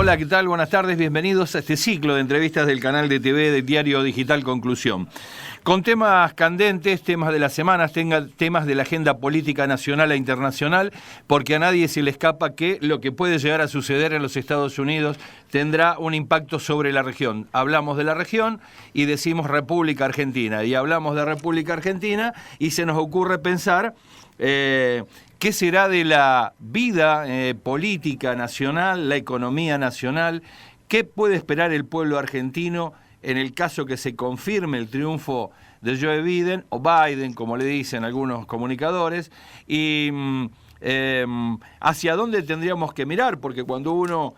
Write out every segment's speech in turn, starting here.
Hola, ¿qué tal? Buenas tardes, bienvenidos a este ciclo de entrevistas del canal de TV de Diario Digital Conclusión. Con temas candentes, temas de las semanas, temas de la agenda política nacional e internacional, porque a nadie se le escapa que lo que puede llegar a suceder en los Estados Unidos tendrá un impacto sobre la región. Hablamos de la región y decimos República Argentina, y hablamos de República Argentina y se nos ocurre pensar qué será de la vida política nacional, la economía nacional, qué puede esperar el pueblo argentino en el caso que se confirme el triunfo de Joe Biden, o Biden, como le dicen algunos comunicadores, y hacia dónde tendríamos que mirar, porque cuando uno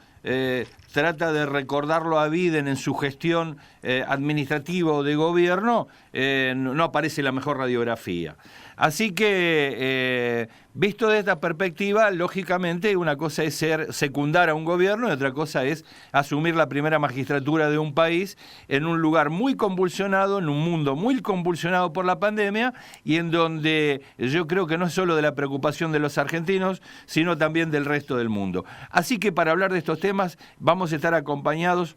trata de recordarlo a Biden en su gestión administrativa o de gobierno, no aparece la mejor radiografía. Así que, visto desde esta perspectiva, lógicamente una cosa es secundar a un gobierno y otra cosa es asumir la primera magistratura de un país en un lugar muy convulsionado, en un mundo muy convulsionado por la pandemia y en donde yo creo que no es solo de la preocupación de los argentinos, sino también del resto del mundo. Así que para hablar de estos temas vamos a estar acompañados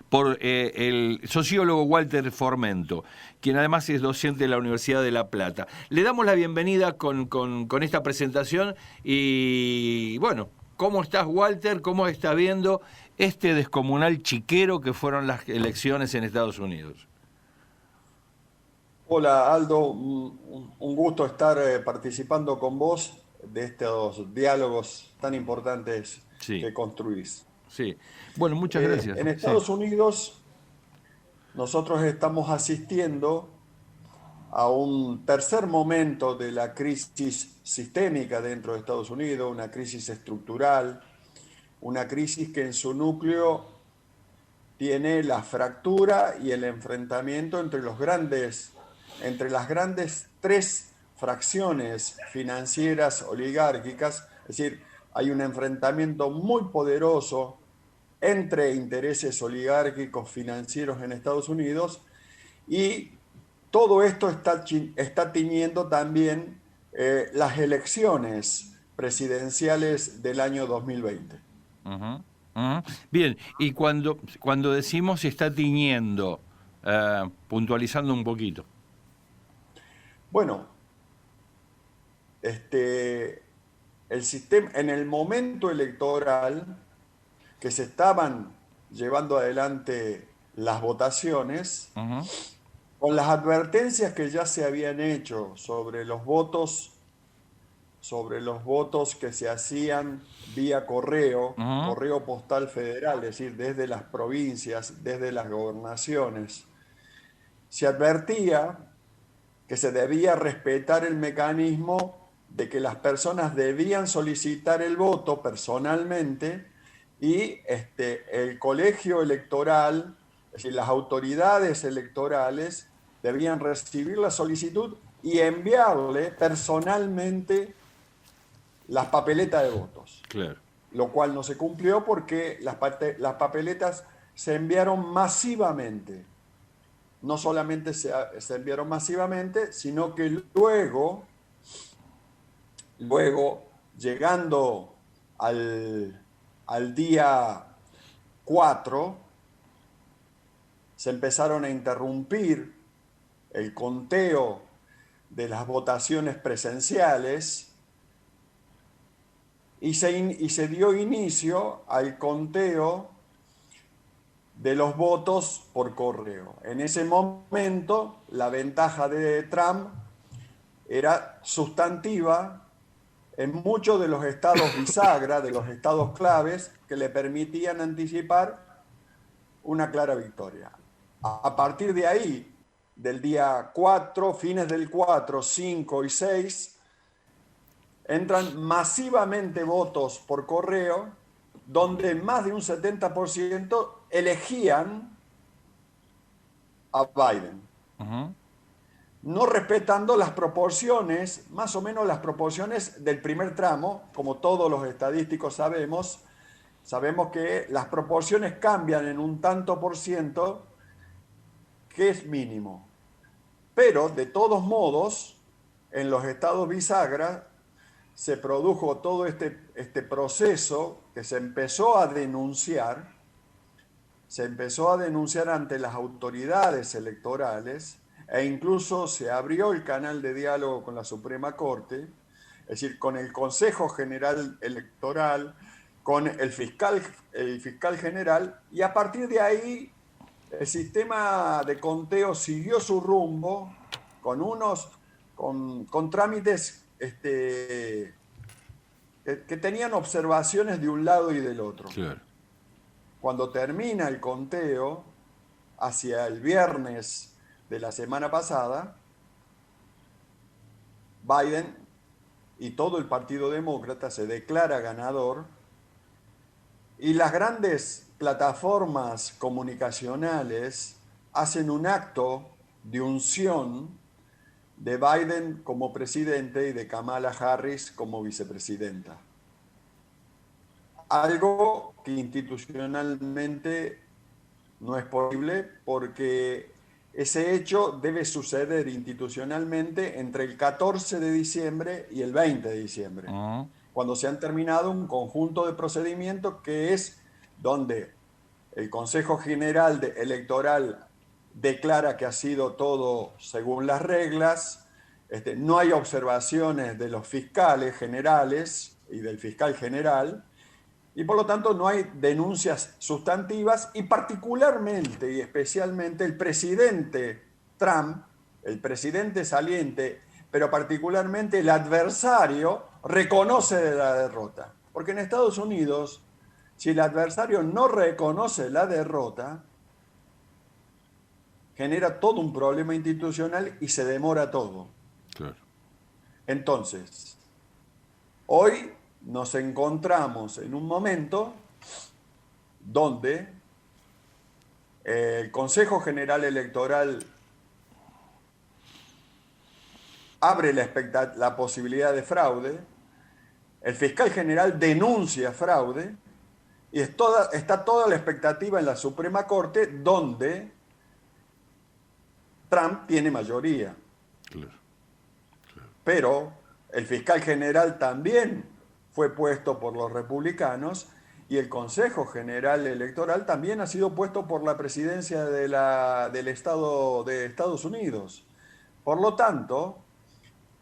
por el sociólogo Walter Formento, quien además es docente de la Universidad de La Plata. Le damos la bienvenida con esta presentación y bueno, ¿cómo estás, Walter? ¿Cómo está viendo este descomunal chiquero que fueron las elecciones en Estados Unidos? Hola Aldo, un gusto estar participando con vos de estos diálogos tan importantes Sí, que construís. sí. Bueno, muchas gracias. En Sí. Estados Unidos nosotros estamos asistiendo a un tercer momento de la crisis sistémica dentro de Estados Unidos, una crisis estructural, una crisis que en su núcleo tiene la fractura y el enfrentamiento entre las grandes tres fracciones financieras oligárquicas, es decir, hay un enfrentamiento muy poderoso entre intereses oligárquicos financieros en Estados Unidos y todo esto está tiñendo también las elecciones presidenciales del año 2020. Ujú, ujú. Bien, y cuando decimos se está tiñendo, puntualizando un poquito. Bueno, este, el sistema, en el momento electoral que se estaban llevando adelante las votaciones, Ujú, con las advertencias que ya se habían hecho sobre los votos que se hacían vía correo, ujú. correo postal federal, es decir, desde las provincias, desde las gobernaciones, se advertía que se debía respetar el mecanismo de que las personas debían solicitar el voto personalmente y el colegio electoral, es decir, las autoridades electorales debían recibir la solicitud y enviarle personalmente las papeletas de votos, Claro. lo cual no se cumplió porque las papeletas se enviaron masivamente. No solamente se enviaron masivamente, sino que luego llegando al, al día 4, se empezaron a interrumpir el conteo de las votaciones presenciales y se dio inicio al conteo de los votos por correo. En ese momento, la ventaja de Trump era sustantiva en muchos de los estados bisagra, de los estados claves, que le permitían anticipar una clara victoria. A partir de ahí, del día 4, fines del 4, 5 y 6, entran masivamente votos por correo, donde más de un 70% elegían a Biden, Ujú. no respetando las proporciones, más o menos las proporciones del primer tramo, como todos los estadísticos sabemos que las proporciones cambian en un tanto por ciento que es mínimo. Pero, de todos modos, en los estados bisagra, se produjo todo este proceso que se empezó a denunciar ante las autoridades electorales e incluso se abrió el canal de diálogo con la Suprema Corte, es decir, con el Consejo General Electoral, con el fiscal general, y a partir de ahí el sistema de conteo siguió su rumbo con trámites que tenían observaciones de un lado y del otro. Claro. Cuando termina el conteo, hacia el viernes de la semana pasada, Biden y todo el Partido Demócrata se declara ganador y las grandes plataformas comunicacionales hacen un acto de unción de Biden como presidente y de Kamala Harris como vicepresidenta. Algo que institucionalmente no es posible porque ese hecho debe suceder institucionalmente entre el 14 de diciembre y el 20 de diciembre, cuando se han terminado un conjunto de procedimientos que es donde el Consejo General Electoral declara que ha sido todo según las reglas, no hay observaciones de los fiscales generales y del fiscal general, y por lo tanto no hay denuncias sustantivas y particularmente y especialmente el presidente Trump, el presidente saliente, pero particularmente el adversario, reconoce la derrota. Porque en Estados Unidos, si el adversario no reconoce la derrota, genera todo un problema institucional y se demora todo. Claro. Entonces, hoy nos encontramos en un momento donde el Consejo General Electoral abre la posibilidad de fraude, el fiscal general denuncia fraude y está toda la expectativa en la Suprema Corte donde Trump tiene mayoría. Claro. Claro. Pero el fiscal general también fue puesto por los republicanos y el Consejo General Electoral también ha sido puesto por la presidencia del Estado de Estados Unidos. Por lo tanto,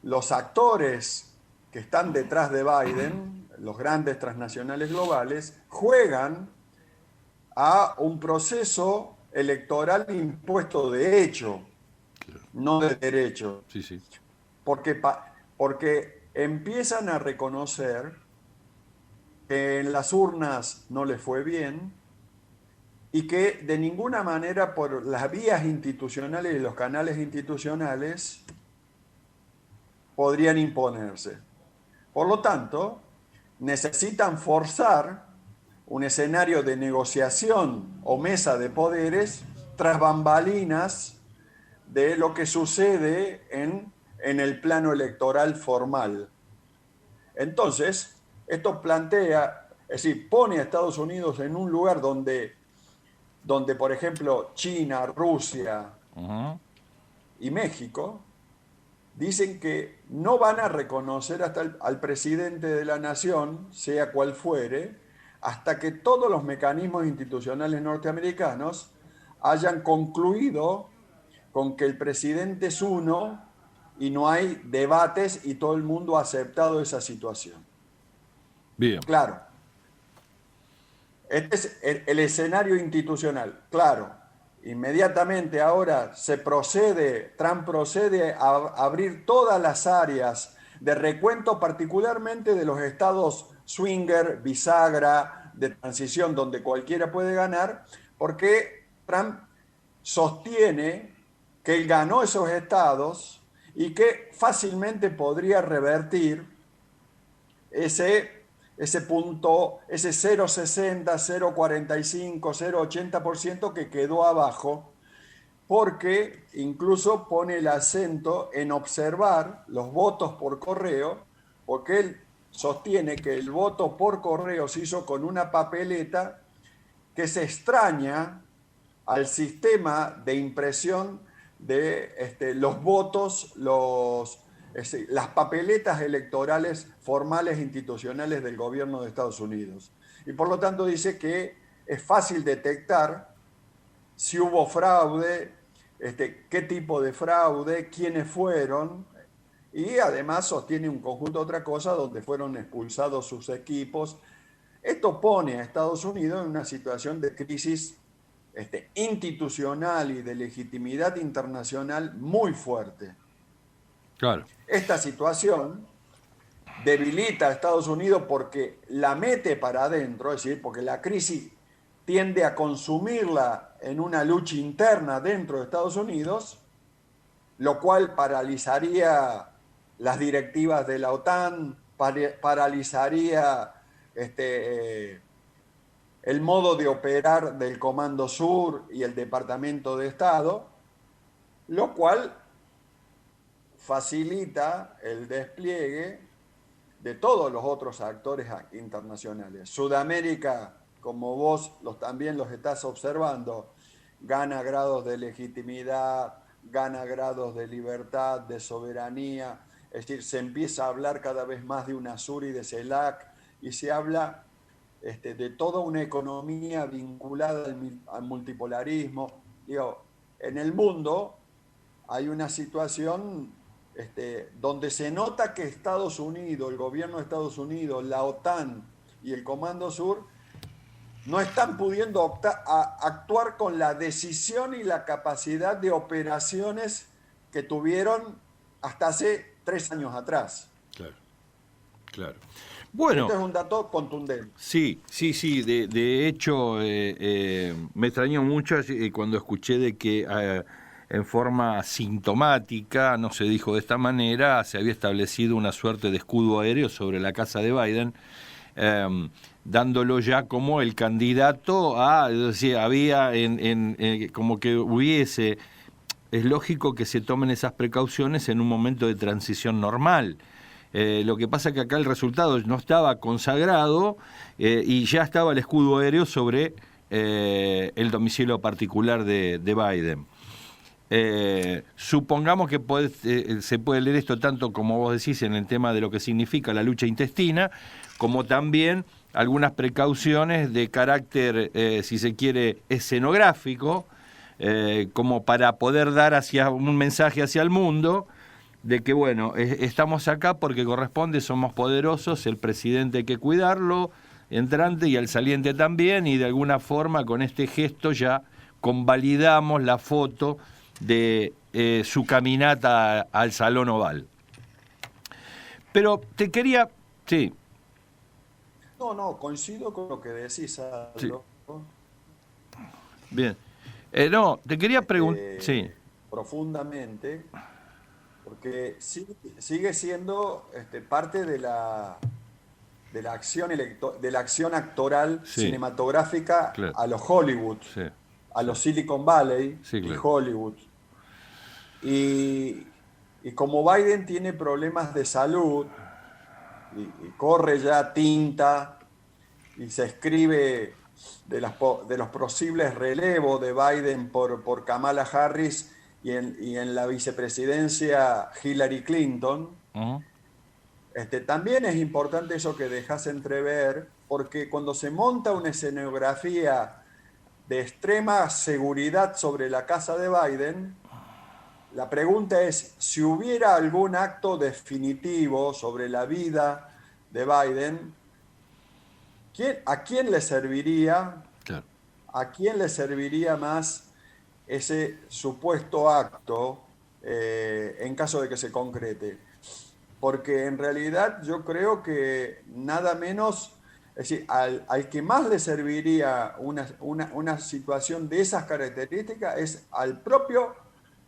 los actores que están detrás de Biden, los grandes transnacionales globales, juegan a un proceso electoral impuesto de hecho, no de derecho. Sí, sí. Porque empiezan a reconocer que en las urnas no les fue bien y que de ninguna manera por las vías institucionales y los canales institucionales podrían imponerse. Por lo tanto, necesitan forzar un escenario de negociación o mesa de poderes tras bambalinas de lo que sucede en el plano electoral formal. Entonces, esto plantea, es decir, pone a Estados Unidos en un lugar donde por ejemplo, China, Rusia y México dicen que no van a reconocer al presidente de la nación, sea cual fuere, hasta que todos los mecanismos institucionales norteamericanos hayan concluido con que el presidente es uno y no hay debates y todo el mundo ha aceptado esa situación. Bien. Claro. Este es el escenario institucional. Claro, inmediatamente ahora Trump procede a abrir todas las áreas de recuento, particularmente de los estados swinger, bisagra, de transición, donde cualquiera puede ganar, porque Trump sostiene que él ganó esos estados y que fácilmente podría revertir ese punto, ese 0,60, 0,45, 0,80% que quedó abajo, porque incluso pone el acento en observar los votos por correo, porque él sostiene que el voto por correo se hizo con una papeleta que se extraña al sistema de impresión de los votos, es decir, las papeletas electorales formales e institucionales del gobierno de Estados Unidos. Y por lo tanto dice que es fácil detectar si hubo fraude, qué tipo de fraude, quiénes fueron, y además sostiene un conjunto de otras cosas donde fueron expulsados sus equipos. Esto pone a Estados Unidos en una situación de crisis institucional y de legitimidad internacional muy fuerte. Claro. Esta situación debilita a Estados Unidos porque la mete para adentro, es decir, porque la crisis tiende a consumirla en una lucha interna dentro de Estados Unidos, lo cual paralizaría las directivas de la OTAN, paralizaría el modo de operar del Comando Sur y el Departamento de Estado, lo cual facilita el despliegue de todos los otros actores internacionales. Sudamérica, como vos también los estás observando, gana grados de legitimidad, gana grados de libertad, de soberanía, es decir, se empieza a hablar cada vez más de UNASUR y de CELAC, y se habla de toda una economía vinculada al multipolarismo. Digo, en el mundo hay una situación donde se nota que Estados Unidos, el gobierno de Estados Unidos, la OTAN y el Comando Sur no están pudiendo actuar con la decisión y la capacidad de operaciones que tuvieron hasta hace 3 años atrás. Claro, claro. Bueno, este es un dato contundente. Sí. De hecho, me extrañó mucho cuando escuché de que en forma sintomática, no se dijo de esta manera, se había establecido una suerte de escudo aéreo sobre la casa de Biden, dándolo ya como el candidato a, es decir, había como que hubiese, es lógico que se tomen esas precauciones en un momento de transición normal. Lo que pasa es que acá el resultado no estaba consagrado y ya estaba el escudo aéreo sobre el domicilio particular de Biden. Supongamos que se puede leer esto tanto como vos decís en el tema de lo que significa la lucha intestina, como también algunas precauciones de carácter, si se quiere, escenográfico, como para poder dar un mensaje hacia el mundo de que, bueno, estamos acá porque corresponde, somos poderosos, el presidente hay que cuidarlo, entrante y el saliente también, y de alguna forma con este gesto ya convalidamos la foto de su caminata al Salón Oval. Pero te quería... Sí. No, coincido con lo que decís, Aldo. Sí. Bien. No, te quería preguntar... Sí. Profundamente, porque sigue siendo parte de la acción actoral, sí, cinematográfica, claro, a los Hollywood, sí, a los Silicon Valley, sí, claro, y Hollywood. Y como Biden tiene problemas de salud y corre ya tinta y se escribe de los posibles relevos de Biden por Kamala Harris y en la vicepresidencia Hillary Clinton, también es importante eso que dejas entrever, porque cuando se monta una escenografía de extrema seguridad sobre la casa de Biden, la pregunta es, si hubiera algún acto definitivo sobre la vida de Biden, ¿a quién le serviría? Claro. ¿A quién le serviría más ese supuesto acto en caso de que se concrete? Porque en realidad yo creo que nada menos, es decir, al que más le serviría una situación de esas características es al propio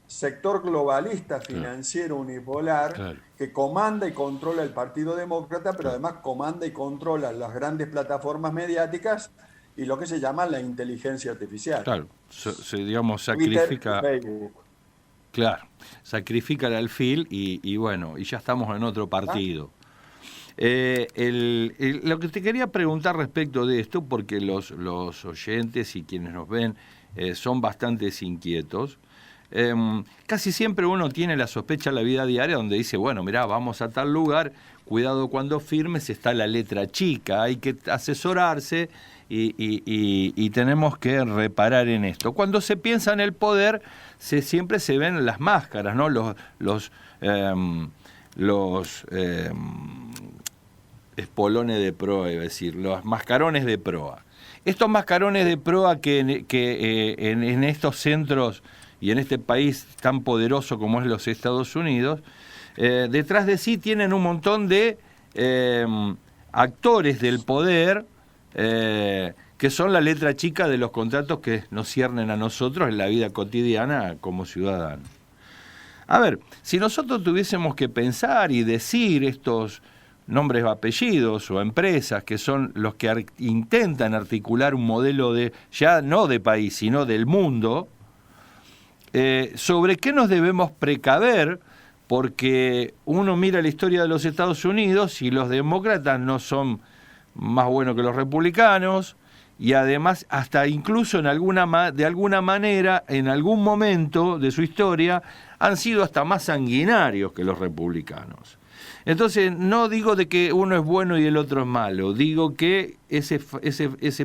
sector globalista financiero unipolar, claro, que comanda y controla el Partido Demócrata, pero además comanda y controla las grandes plataformas mediáticas y lo que se llama la inteligencia artificial. Claro, digamos, sacrifica... Twitter, Facebook. Claro, sacrifica el alfil y bueno, y ya estamos en otro partido. Lo que te quería preguntar respecto de esto, porque los oyentes y quienes nos ven son bastante inquietos, casi siempre uno tiene la sospecha en la vida diaria donde dice, bueno, mirá, vamos a tal lugar, cuidado cuando firmes, está la letra chica, hay que asesorarse y tenemos que reparar en esto. Cuando se piensa en el poder, siempre se ven las máscaras, ¿no? Los espolones de proa, iba a decir, los mascarones de proa. Estos mascarones de proa que en estos centros y en este país tan poderoso como es los Estados Unidos, detrás de sí tienen un montón de actores del poder que son la letra chica de los contratos que nos ciernen a nosotros en la vida cotidiana como ciudadanos. A ver, si nosotros tuviésemos que pensar y decir estos nombres o apellidos o empresas que son los que intentan articular un modelo de, ya no de país, sino del mundo, sobre qué nos debemos precaver, porque uno mira la historia de los Estados Unidos y los demócratas no son más buenos que los republicanos, y además hasta incluso de alguna manera, en algún momento de su historia, han sido hasta más sanguinarios que los republicanos. Entonces, no digo de que uno es bueno y el otro es malo, digo que ese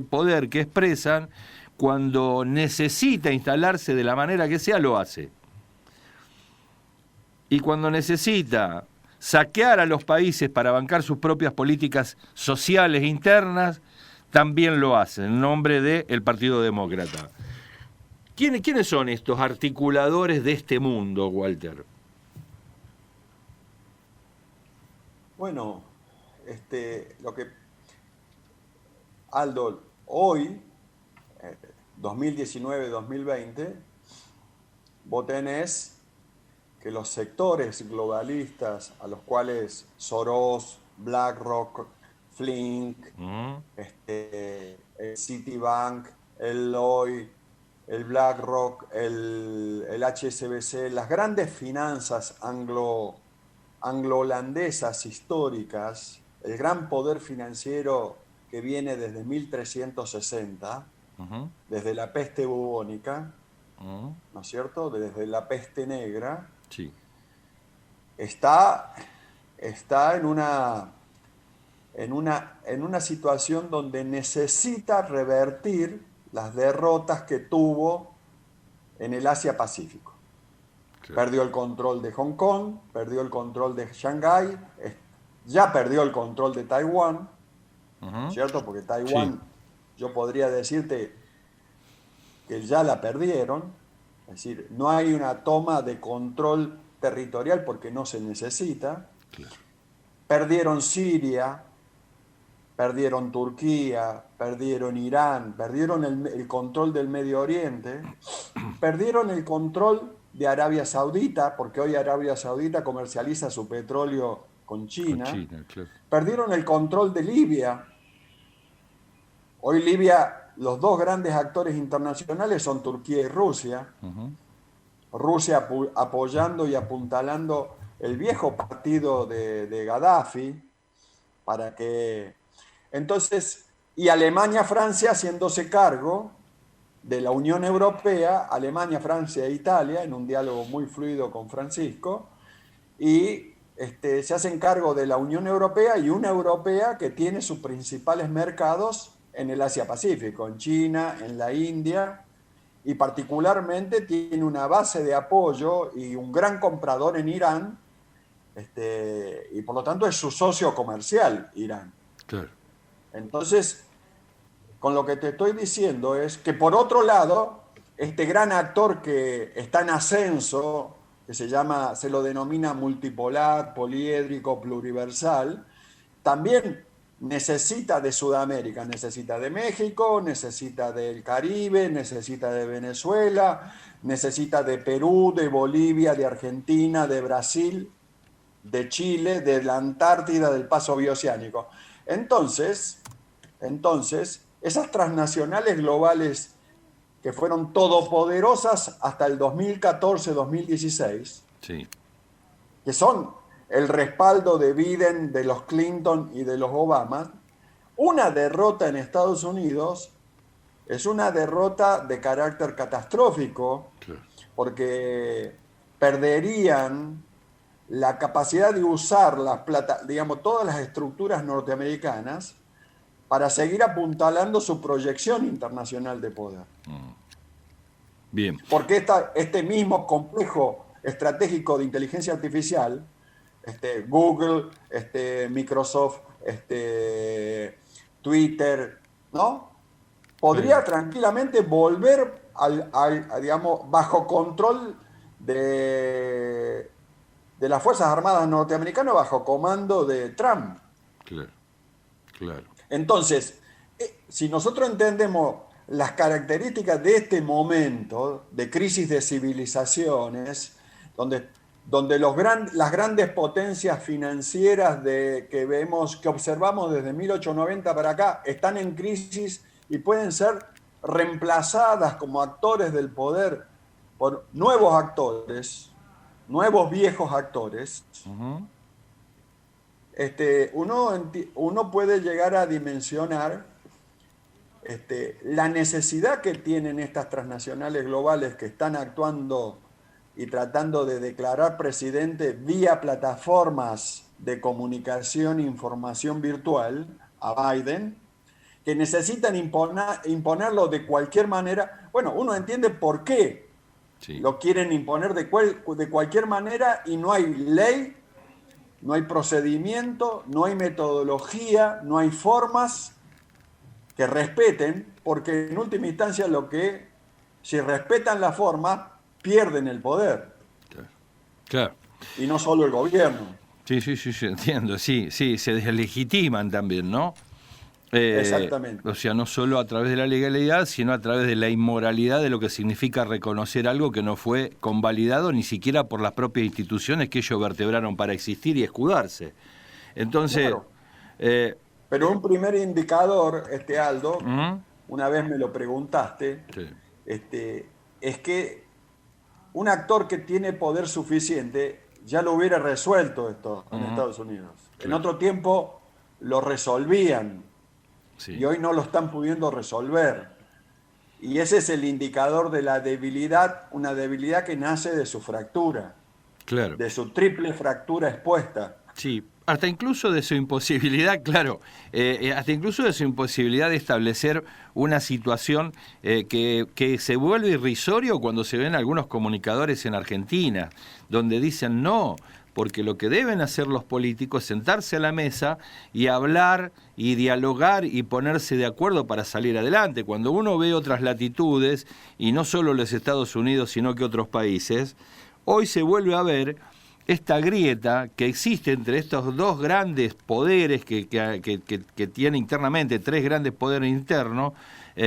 poder que expresan, cuando necesita instalarse de la manera que sea, lo hace. Y cuando necesita saquear a los países para bancar sus propias políticas sociales internas, también lo hace, en nombre del Partido Demócrata. ¿Quiénes son estos articuladores de este mundo, Walter? Bueno, Aldo, hoy, 2019-2020, vos tenés que los sectores globalistas a los cuales Soros, BlackRock, Flink, el Citibank, el Lloyd, el BlackRock, el HSBC, las grandes finanzas anglo-holandesas históricas, el gran poder financiero que viene desde 1360, desde la peste bubónica, ¿no es cierto? Desde la peste negra, sí. Está en una situación donde necesita revertir las derrotas que tuvo en el Asia-Pacífico. Claro. Perdió el control de Hong Kong, perdió el control de Shanghái, ya perdió el control de Taiwán, ¿cierto? Porque Taiwán, sí, yo podría decirte que ya la perdieron, es decir, no hay una toma de control territorial porque no se necesita. Claro. Perdieron Siria, perdieron Turquía, perdieron Irán, perdieron el control del Medio Oriente, perdieron el control de Arabia Saudita, porque hoy Arabia Saudita comercializa su petróleo con China. Claro. Perdieron el control de Libia. Hoy Libia, los dos grandes actores internacionales son Turquía y Rusia. Rusia apoyando y apuntalando el viejo partido de Gaddafi, para que... Entonces, y Alemania, Francia haciéndose cargo de la Unión Europea, Alemania, Francia e Italia, en un diálogo muy fluido con Francisco, y se hacen cargo de la Unión Europea y una europea que tiene sus principales mercados en el Asia-Pacífico, en China, en la India, y particularmente tiene una base de apoyo y un gran comprador en Irán, y por lo tanto es su socio comercial, Irán. Claro. Entonces, con lo que te estoy diciendo es que por otro lado, este gran actor que está en ascenso, que se lo denomina multipolar, poliédrico, pluriversal, también necesita de Sudamérica, necesita de México, necesita del Caribe, necesita de Venezuela, necesita de Perú, de Bolivia, de Argentina, de Brasil, de Chile, de la Antártida, del paso bioceánico. Entonces, esas transnacionales globales que fueron todopoderosas hasta el 2014-2016, sí, que son el respaldo de Biden, de los Clinton y de los Obama, una derrota en Estados Unidos es una derrota de carácter catastrófico, claro, porque perderían la capacidad de usar digamos, todas las estructuras norteamericanas para seguir apuntalando su proyección internacional de poder. Bien. Porque este mismo complejo estratégico de inteligencia artificial, Google, Microsoft, Twitter, ¿no? Podría tranquilamente volver digamos, bajo control de las Fuerzas Armadas norteamericanas, bajo comando de Trump. Claro, claro. Entonces, si nosotros entendemos las características de este momento de crisis de civilizaciones, donde las grandes potencias financieras que observamos desde 1890 para acá están en crisis y pueden ser reemplazadas como actores del poder por nuevos actores, nuevos viejos actores, uno puede llegar a dimensionar la necesidad que tienen estas transnacionales globales que están actuando y tratando de declarar presidente vía plataformas de comunicación e información virtual a Biden, que necesitan imponerlo de cualquier manera. Bueno, uno entiende por qué lo quieren imponer de cualquier manera, y no hay ley, no hay procedimiento, no hay metodología, no hay formas que respeten, porque en última instancia si respetan la forma, pierden el poder. Claro. Y no solo el gobierno. Sí, entiendo, sí, se deslegitiman también, ¿no? Exactamente. O sea, no solo a través de la legalidad, sino a través de la inmoralidad de lo que significa reconocer algo que no fue convalidado ni siquiera por las propias instituciones que ellos vertebraron para existir y escudarse. Entonces... Claro. Pero un primer indicador, Aldo, una vez me lo preguntaste, es que un actor que tiene poder suficiente ya lo hubiera resuelto esto en Estados Unidos. Claro. En otro tiempo lo resolvían. Sí. Y hoy no lo están pudiendo resolver. Y ese es el indicador de la debilidad, una debilidad que nace de su fractura. Claro. De su triple fractura expuesta. Sí, hasta incluso de su imposibilidad, claro, hasta incluso de su imposibilidad de establecer una situación que se vuelve irrisorio cuando se ven algunos comunicadores en Argentina, donde dicen no, porque lo que deben hacer los políticos es sentarse a la mesa y hablar y dialogar y ponerse de acuerdo para salir adelante. Cuando uno ve otras latitudes, y no solo los Estados Unidos, sino que otros países, hoy se vuelve a ver esta grieta que existe entre estos dos grandes poderes que tiene internamente, tres grandes poderes internos,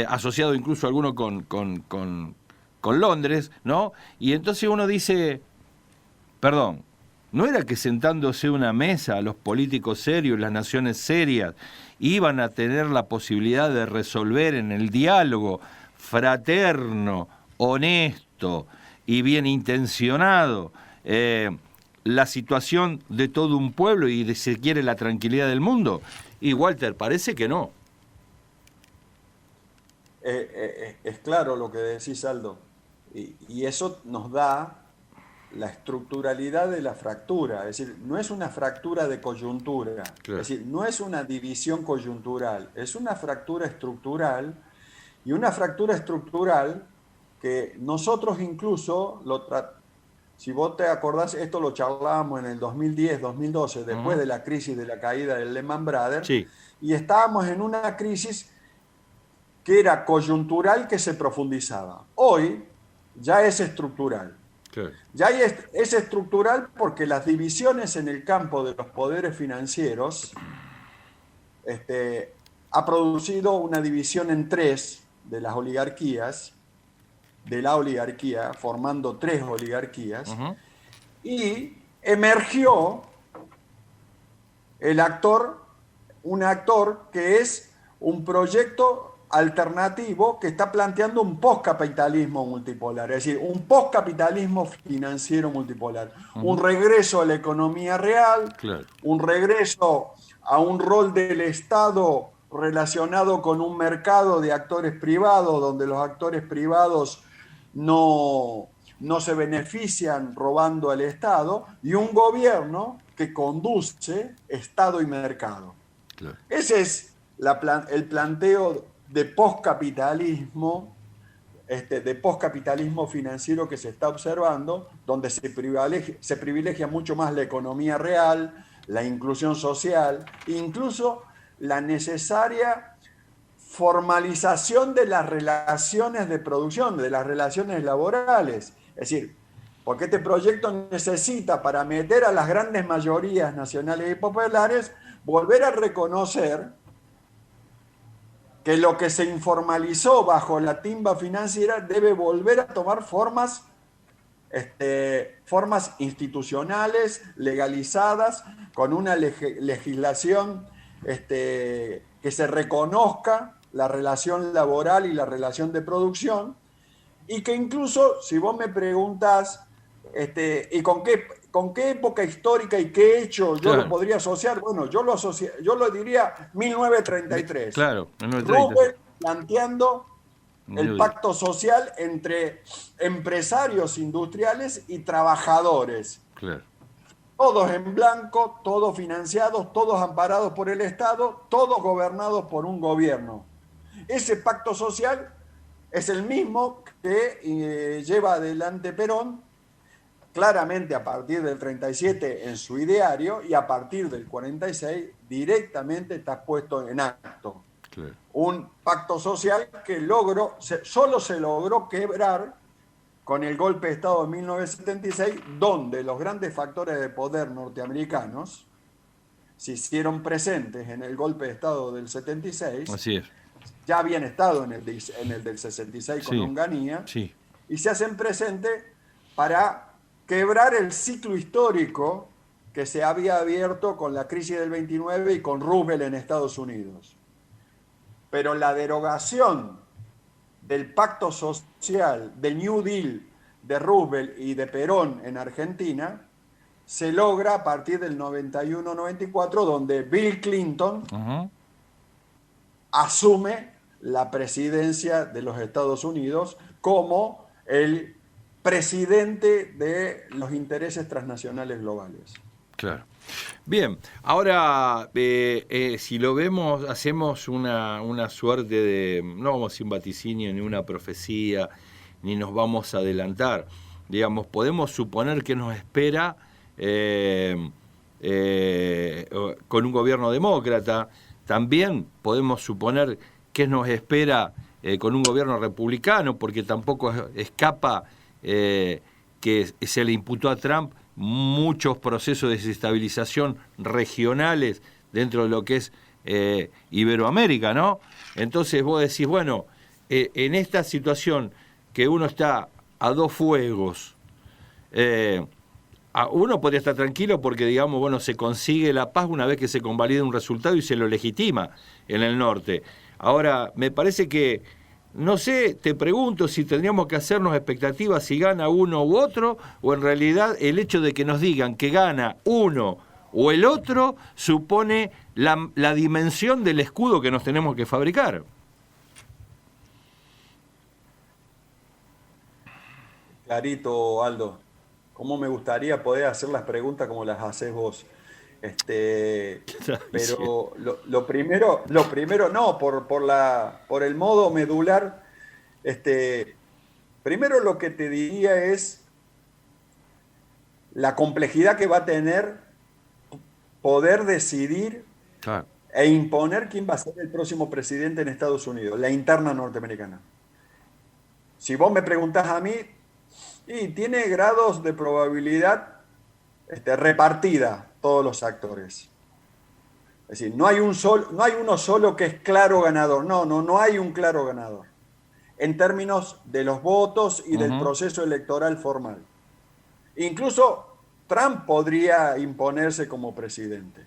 asociado incluso alguno con Londres, ¿no? Y entonces uno dice, perdón, ¿no era que sentándose a una mesa los políticos serios, las naciones serias, iban a tener la posibilidad de resolver en el diálogo fraterno, honesto y bien intencionado la situación de todo un pueblo y de, si quiere, la tranquilidad del mundo? Y Walter, parece que no. Es claro lo que decís, Aldo. Y eso nos da la estructuralidad de la fractura. Es decir, no es una fractura de coyuntura. Claro. Es decir, no es una división coyuntural. Es una fractura estructural. Y una fractura estructural que nosotros incluso si vos te acordás, esto lo charlábamos en el 2010, 2012, después de la crisis de la caída del Lehman Brothers, sí. Y estábamos en una crisis que era coyuntural, que se profundizaba. Hoy ya es estructural. Claro. Ya es estructural porque las divisiones en el campo de los poderes financieros ha producido una división en tres de las oligarquías, formando tres oligarquías, y emergió un actor que es un proyecto alternativo que está planteando un postcapitalismo multipolar, es decir, un postcapitalismo financiero multipolar, un regreso a la economía real, claro. Un regreso a un rol del Estado relacionado con un mercado de actores privados, donde los actores privados no no se benefician robando al Estado, y un gobierno que conduce Estado y mercado. Claro. Ese es el planteo de poscapitalismo, de poscapitalismo financiero que se está observando, donde se privilegia mucho más la economía real, la inclusión social, incluso la necesaria formalización de las relaciones de producción, de las relaciones laborales. Es decir, porque este proyecto necesita, para meter a las grandes mayorías nacionales y populares, volver a reconocer que lo que se informalizó bajo la timba financiera debe volver a tomar formas institucionales, legalizadas, con una legislación que se reconozca la relación laboral y la relación de producción, y que incluso, si vos me preguntás, ¿y con qué época histórica y qué hecho yo lo podría asociar? Bueno, yo lo diría 1933. Claro, 1933. Roosevelt planteando el pacto social entre empresarios industriales y trabajadores. Claro. Todos en blanco, todos financiados, todos amparados por el Estado, todos gobernados por un gobierno. Ese pacto social es el mismo que lleva adelante Perón, claramente a partir del 37 en su ideario, y a partir del 46 directamente está puesto en acto. Claro. Un pacto social que solo se logró quebrar con el golpe de Estado de 1976, donde los grandes factores de poder norteamericanos se hicieron presentes en el golpe de Estado del 76. Así es. Ya habían estado en el del 66 con Onganía, y se hacen presentes para quebrar el ciclo histórico que se había abierto con la crisis del 29 y con Roosevelt en Estados Unidos. Pero la derogación del pacto social, del New Deal de Roosevelt y de Perón en Argentina, se logra a partir del 91-94, donde Bill Clinton asume la presidencia de los Estados Unidos como el presidente de los intereses transnacionales globales. Claro. Bien, ahora si lo vemos, hacemos una suerte de, no vamos a decir un vaticinio ni una profecía, ni nos vamos a adelantar. Digamos, podemos suponer que nos espera con un gobierno demócrata. También podemos suponer que nos espera con un gobierno republicano, porque tampoco escapa que se le imputó a Trump muchos procesos de desestabilización regionales dentro de lo que es Iberoamérica, ¿no? Entonces vos decís, bueno, en esta situación que uno está a dos fuegos, uno podría estar tranquilo porque, digamos, bueno, se consigue la paz una vez que se convalida un resultado y se lo legitima en el norte. Ahora, me parece que, no sé, te pregunto si tendríamos que hacernos expectativas si gana uno u otro, o en realidad el hecho de que nos digan que gana uno o el otro supone la dimensión del escudo que nos tenemos que fabricar. Clarito, Aldo. ¿Cómo me gustaría poder hacer las preguntas como las haces vos? Pero lo primero no, por el modo medular, primero lo que te diría es la complejidad que va a tener poder decidir e imponer quién va a ser el próximo presidente en Estados Unidos, la interna norteamericana. Si vos me preguntás a mí, y tiene grados de probabilidad repartida todos los actores. Es decir, no hay uno solo que es claro ganador. No hay un claro ganador. En términos de los votos y del proceso electoral formal. Incluso Trump podría imponerse como presidente.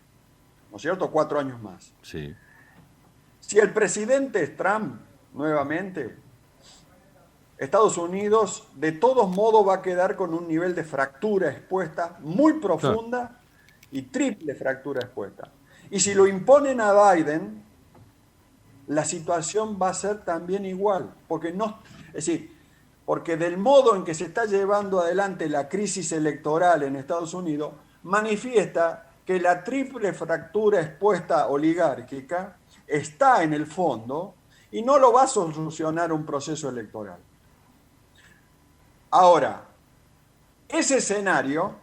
¿No es cierto? 4 años más. Sí. Si el presidente es Trump, nuevamente, Estados Unidos de todos modos va a quedar con un nivel de fractura expuesta muy profunda y triple fractura expuesta. Y si lo imponen a Biden, la situación va a ser también igual, porque no, es decir, porque del modo en que se está llevando adelante la crisis electoral en Estados Unidos, manifiesta que la triple fractura expuesta oligárquica está en el fondo y no lo va a solucionar un proceso electoral. Ahora, ese escenario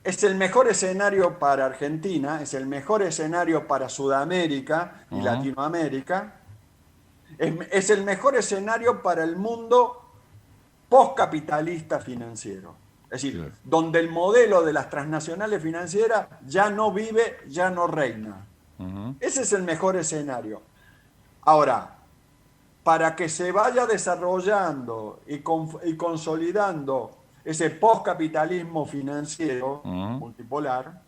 es el mejor escenario para Argentina, es el mejor escenario para Sudamérica y Latinoamérica, es el mejor escenario para el mundo postcapitalista financiero. Es decir, claro, donde el modelo de las transnacionales financieras ya no vive, ya no reina. Ese es el mejor escenario. Ahora, para que se vaya desarrollando y consolidando ese postcapitalismo financiero multipolar,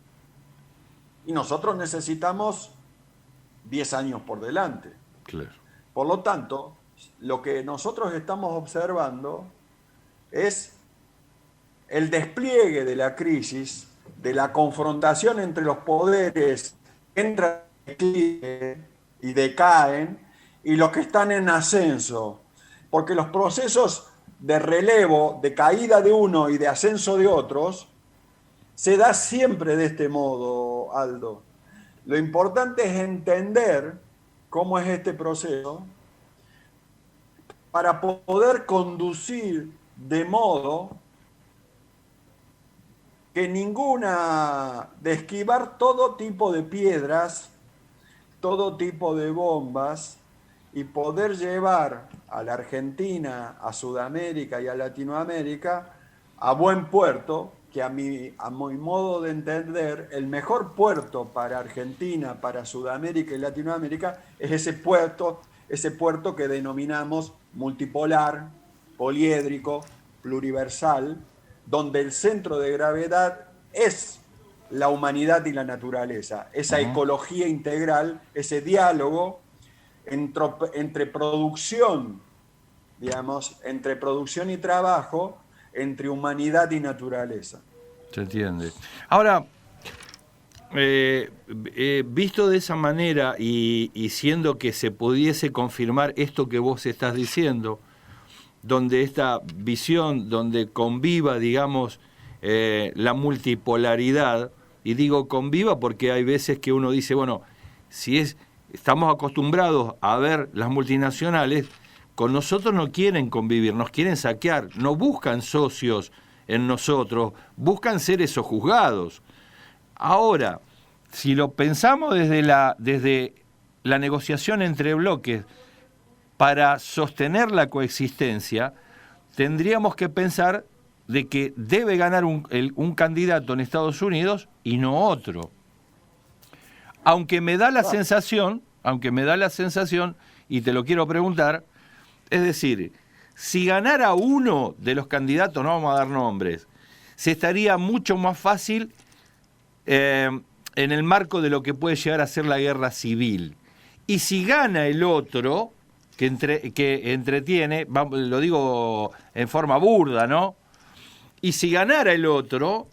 y nosotros necesitamos 10 años por delante. Claro. Por lo tanto, lo que nosotros estamos observando es el despliegue de la crisis, de la confrontación entre los poderes que entran y decaen, y los que están en ascenso, porque los procesos de relevo, de caída de uno y de ascenso de otros, se da siempre de este modo, Aldo. Lo importante es entender cómo es este proceso para poder conducir de modo que de esquivar todo tipo de piedras, todo tipo de bombas, y poder llevar a la Argentina, a Sudamérica y a Latinoamérica a buen puerto, que a mi modo de entender, el mejor puerto para Argentina, para Sudamérica y Latinoamérica es ese puerto que denominamos multipolar, poliédrico, pluriversal, donde el centro de gravedad es la humanidad y la naturaleza, esa ecología integral, ese diálogo entre producción, digamos, entre producción y trabajo, entre humanidad y naturaleza. Se entiende. Ahora, visto de esa manera y siendo que se pudiese confirmar esto que vos estás diciendo, donde esta visión, donde conviva, digamos, la multipolaridad, y digo conviva porque hay veces que uno dice, bueno, estamos acostumbrados a ver las multinacionales, con nosotros no quieren convivir, nos quieren saquear, no buscan socios en nosotros, buscan seres sojuzgados. Ahora, si lo pensamos desde la negociación entre bloques para sostener la coexistencia, tendríamos que pensar de que debe ganar un candidato en Estados Unidos y no otro. Aunque me da la sensación, y te lo quiero preguntar, es decir, si ganara uno de los candidatos, no vamos a dar nombres, se estaría mucho más fácil en el marco de lo que puede llegar a ser la guerra civil. Y si gana el otro, que entretiene, lo digo en forma burda, ¿no? Y si ganara el otro,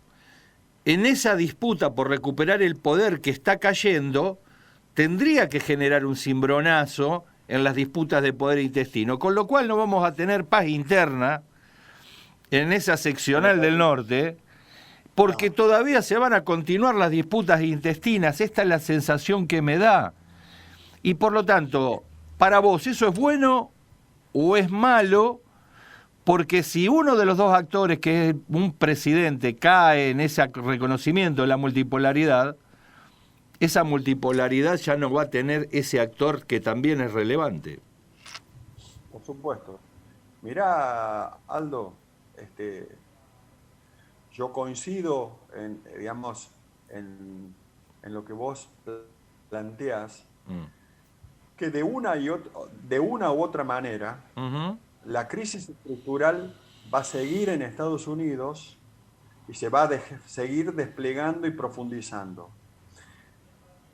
en esa disputa por recuperar el poder que está cayendo, tendría que generar un cimbronazo en las disputas de poder intestino, con lo cual no vamos a tener paz interna en esa seccional del norte, porque todavía se van a continuar las disputas intestinas. Esta es la sensación que me da. Y por lo tanto, para vos, ¿eso es bueno o es malo? Porque si uno de los dos actores, que es un presidente, cae en ese reconocimiento de la multipolaridad, esa multipolaridad ya no va a tener ese actor que también es relevante. Por supuesto. Mirá, Aldo, yo coincido en lo que vos planteás, que de una u otra manera, la crisis estructural va a seguir en Estados Unidos y se va a seguir desplegando y profundizando.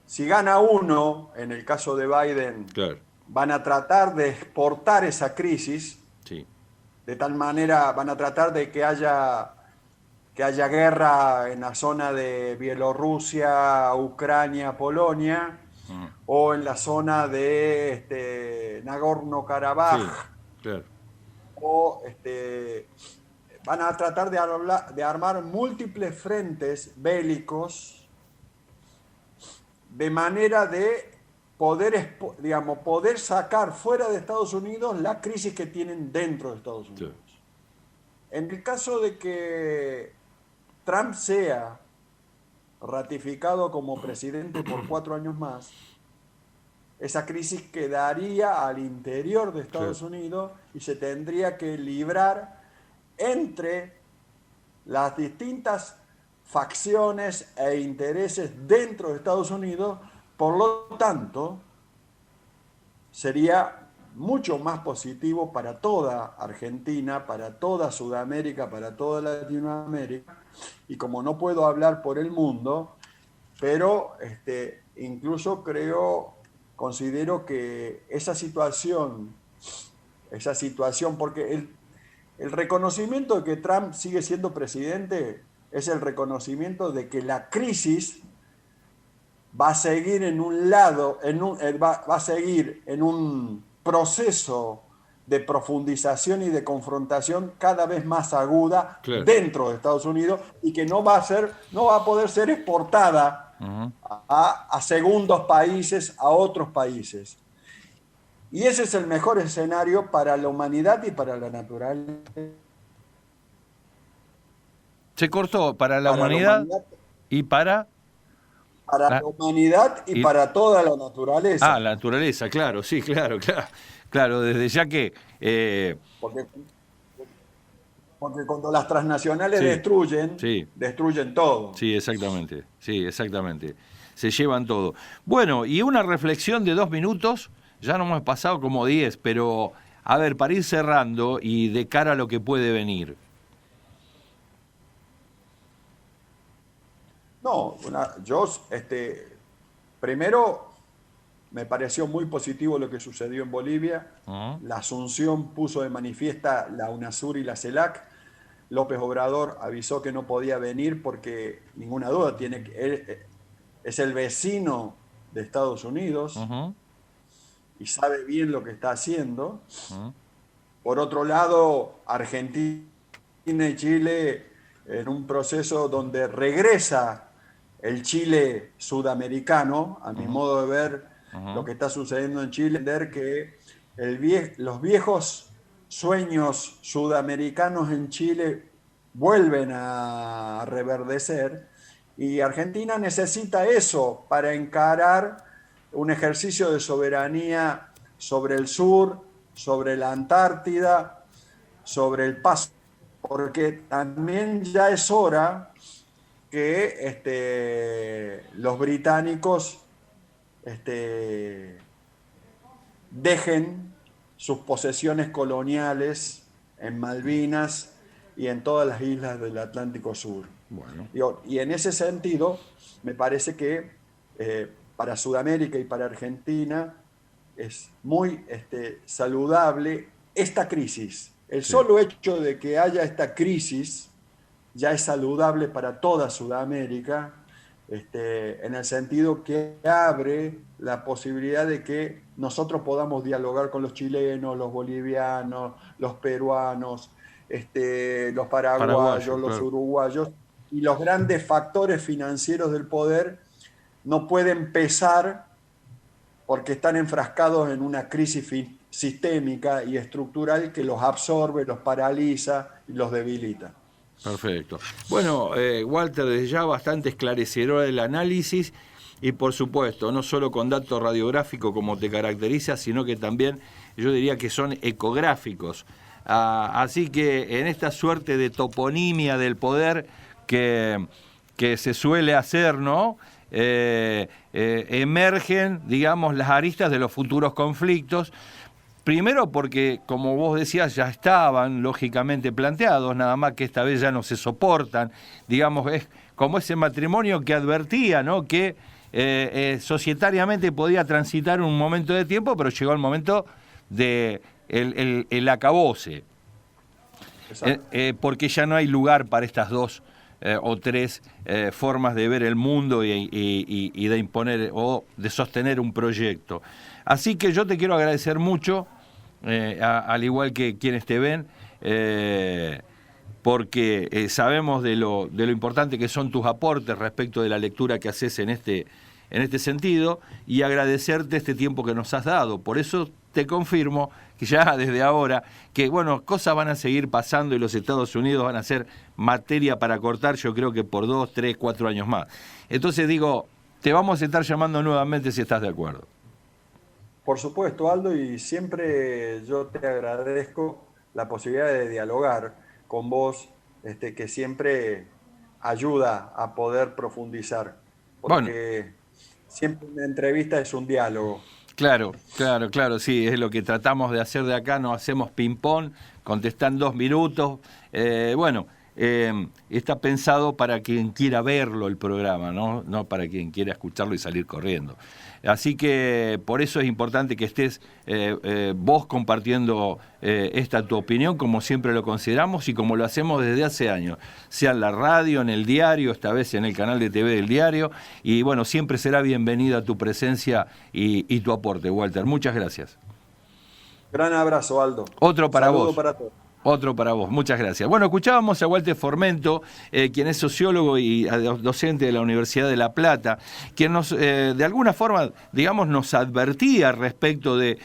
Si gana uno, en el caso de Biden, claro, van a tratar de exportar esa crisis, sí, de tal manera van a tratar de que haya guerra en la zona de Bielorrusia, Ucrania, Polonia, o en la zona de Nagorno-Karabaj, sí, claro, o van a tratar de armar múltiples frentes bélicos de manera de poder sacar fuera de Estados Unidos la crisis que tienen dentro de Estados Unidos. Sí. En el caso de que Trump sea ratificado como presidente por 4 años más, esa crisis quedaría al interior de Estados Unidos y se tendría que librar entre las distintas facciones e intereses dentro de Estados Unidos. Por lo tanto, sería mucho más positivo para toda Argentina, para toda Sudamérica, para toda Latinoamérica, y como no puedo hablar por el mundo, pero incluso considero que esa situación, porque el reconocimiento de que Trump sigue siendo presidente es el reconocimiento de que la crisis va a seguir va a seguir en un proceso de profundización y de confrontación cada vez más aguda dentro de Estados Unidos, y que no va a poder ser exportada a segundos países, a otros países. Y ese es el mejor escenario para la humanidad y para la naturaleza. Se cortó para la humanidad y para la humanidad y para toda la naturaleza. La naturaleza, claro, sí, claro, desde ya que... Porque cuando las transnacionales destruyen todo. Sí, exactamente, se llevan todo. Bueno, y una reflexión de 2 minutos, ya nos hemos pasado como 10, pero a ver, para ir cerrando y de cara a lo que puede venir. No, primero me pareció muy positivo lo que sucedió en Bolivia. La Asunción puso de manifiesta la UNASUR y la CELAC. López Obrador avisó que no podía venir porque, ninguna duda, es el vecino de Estados Unidos y sabe bien lo que está haciendo. Por otro lado, Argentina y Chile en un proceso donde regresa el Chile sudamericano, a mi modo de ver lo que está sucediendo en Chile, entender que los viejos sueños sudamericanos en Chile vuelven a reverdecer, y Argentina necesita eso para encarar un ejercicio de soberanía sobre el sur, sobre la Antártida, sobre el Pacífico, porque también ya es hora que los británicos dejen sus posesiones coloniales en Malvinas y en todas las islas del Atlántico Sur. Bueno. Y en ese sentido, me parece que para Sudamérica y para Argentina es muy saludable esta crisis. El solo hecho de que haya esta crisis ya es saludable para toda Sudamérica, en el sentido que abre la posibilidad de que nosotros podamos dialogar con los chilenos, los bolivianos, los peruanos, los paraguayos, los uruguayos, y los grandes factores financieros del poder no pueden pesar porque están enfrascados en una crisis sistémica y estructural que los absorbe, los paraliza y los debilita. Perfecto. Bueno, Walter, desde ya bastante esclarecedor el análisis y, por supuesto, no solo con datos radiográficos como te caracteriza, sino que también yo diría que son ecográficos. Así que en esta suerte de toponimia del poder que se suele hacer, ¿no? Emergen, digamos, las aristas de los futuros conflictos. Primero porque, como vos decías, ya estaban lógicamente planteados, nada más que esta vez ya no se soportan. Digamos, es como ese matrimonio que advertía, ¿no?, que societariamente podía transitar un momento de tiempo, pero llegó el momento de el acabose. Porque ya no hay lugar para estas dos o tres formas de ver el mundo y de imponer o de sostener un proyecto. Así que yo te quiero agradecer mucho al igual que quienes te ven, porque sabemos de lo importante que son tus aportes respecto de la lectura que haces en este sentido, y agradecerte este tiempo que nos has dado. Por eso te confirmo que ya desde ahora, que bueno, cosas van a seguir pasando y los Estados Unidos van a ser materia para cortar, yo creo que por 2, 3, 4 años más. Entonces digo, te vamos a estar llamando nuevamente si estás de acuerdo. Por supuesto, Aldo, y siempre yo te agradezco la posibilidad de dialogar con vos, que siempre ayuda a poder profundizar, Bueno, porque siempre una entrevista es un diálogo. claro, sí, es lo que tratamos de hacer de acá, no hacemos ping-pong, contestan 2 minutos, está pensado para quien quiera verlo el programa, no para quien quiera escucharlo y salir corriendo. Así que por eso es importante que estés vos compartiendo esta tu opinión, como siempre lo consideramos y como lo hacemos desde hace años, sea en la radio, en el diario, esta vez en el canal de TV del diario, y bueno, siempre será bienvenida tu presencia y tu aporte, Walter. Muchas gracias. Gran abrazo, Aldo. Otro para Saludo vos. para todos. Otro para vos, muchas gracias. Bueno, escuchábamos a Walter Formento, quien es sociólogo y docente de la Universidad de La Plata, quien nos, de alguna forma, digamos, nos advertía respecto de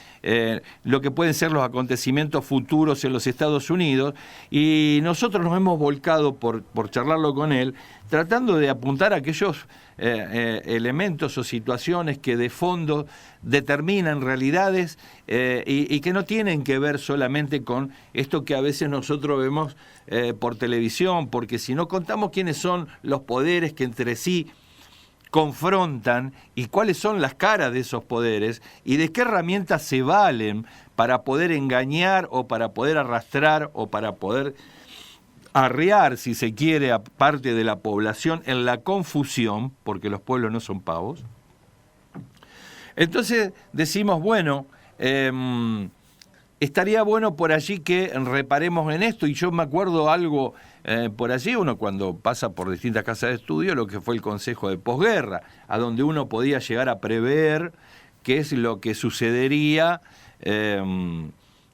lo que pueden ser los acontecimientos futuros en los Estados Unidos, y nosotros nos hemos volcado por charlarlo con él, tratando de apuntar a aquellos elementos o situaciones que de fondo determinan realidades y que no tienen que ver solamente con esto que a veces nosotros vemos por televisión, porque si no contamos quiénes son los poderes que entre sí confrontan y cuáles son las caras de esos poderes y de qué herramientas se valen para poder engañar o para poder arrastrar o para poder arrear, si se quiere, a parte de la población en la confusión, porque los pueblos no son pavos. Entonces decimos, bueno, estaría bueno por allí que reparemos en esto, y yo me acuerdo algo por allí, uno cuando pasa por distintas casas de estudio, lo que fue el Consejo de Posguerra, a donde uno podía llegar a prever qué es lo que sucedería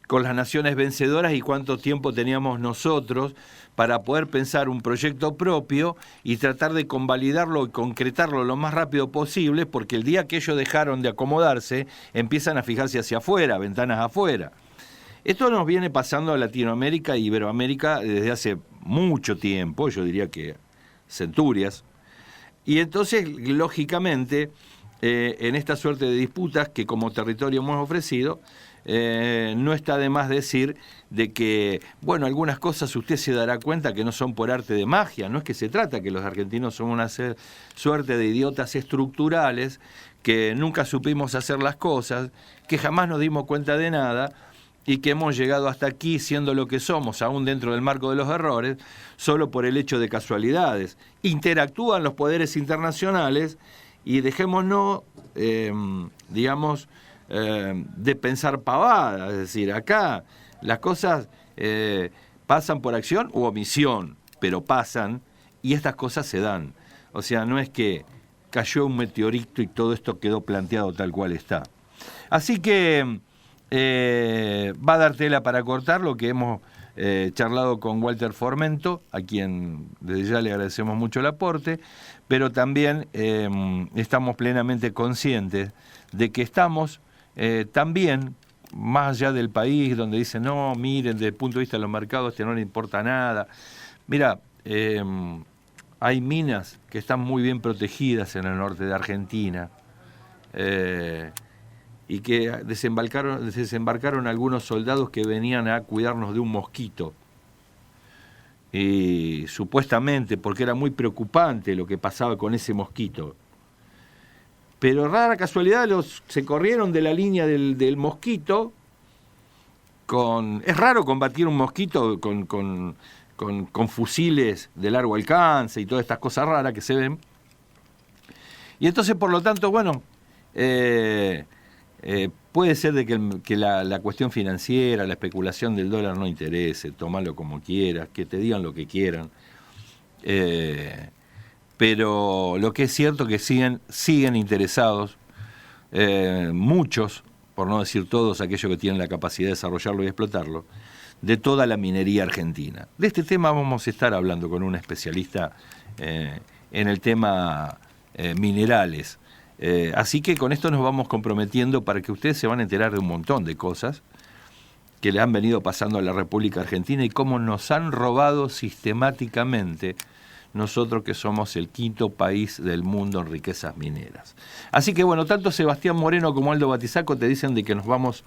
con las naciones vencedoras y cuánto tiempo teníamos nosotros para poder pensar un proyecto propio y tratar de convalidarlo y concretarlo lo más rápido posible, porque el día que ellos dejaron de acomodarse, empiezan a fijarse hacia afuera, ventanas afuera. Esto nos viene pasando a Latinoamérica e Iberoamérica desde hace mucho tiempo, yo diría que centurias, y entonces, lógicamente, en esta suerte de disputas que como territorio hemos ofrecido, no está de más decir de que, bueno, algunas cosas usted se dará cuenta que no son por arte de magia, no es que se trata que los argentinos son una suerte de idiotas estructurales, que nunca supimos hacer las cosas, que jamás nos dimos cuenta de nada y que hemos llegado hasta aquí siendo lo que somos, aún dentro del marco de los errores, solo por el hecho de casualidades. Interactúan los poderes internacionales y dejémonos, digamos, de pensar pavadas, es decir, acá las cosas pasan por acción u omisión, pero pasan y estas cosas se dan. O sea, no es que cayó un meteorito y todo esto quedó planteado tal cual está. Así que va a dar tela para cortar lo que hemos charlado con Walter Formento, a quien desde ya le agradecemos mucho el aporte, pero también estamos plenamente conscientes de que estamos también, más allá del país, donde dicen, no, miren, desde el punto de vista de los mercados, no le importa nada. Mira, hay minas que están muy bien protegidas en el norte de Argentina, y que desembarcaron algunos soldados que venían a cuidarnos de un mosquito. Y supuestamente, porque era muy preocupante lo que pasaba con ese mosquito. Pero rara casualidad se corrieron de la línea del mosquito. Es raro combatir un mosquito con fusiles de largo alcance y todas estas cosas raras que se ven. Y entonces, por lo tanto, bueno, puede ser de que la cuestión financiera, la especulación del dólar no interese, tómalo como quieras, que te digan lo que quieran. Pero lo que es cierto es que siguen interesados muchos por no decir todos aquellos que tienen la capacidad de desarrollarlo y explotarlo, de toda la minería argentina. De este tema vamos a estar hablando con un especialista en el tema minerales. Así que con esto nos vamos comprometiendo para que ustedes se van a enterar de un montón de cosas que le han venido pasando a la República Argentina y cómo nos han robado sistemáticamente nosotros que somos el quinto país del mundo en riquezas mineras. Así que bueno, tanto Sebastián Moreno como Aldo Batizacco te dicen de que nos vamos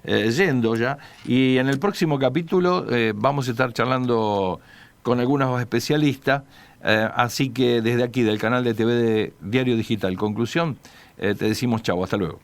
yendo ya, y en el próximo capítulo vamos a estar charlando con algunos especialistas, así que desde aquí del canal de TV de Diario Digital Conclusión te decimos chau, hasta luego.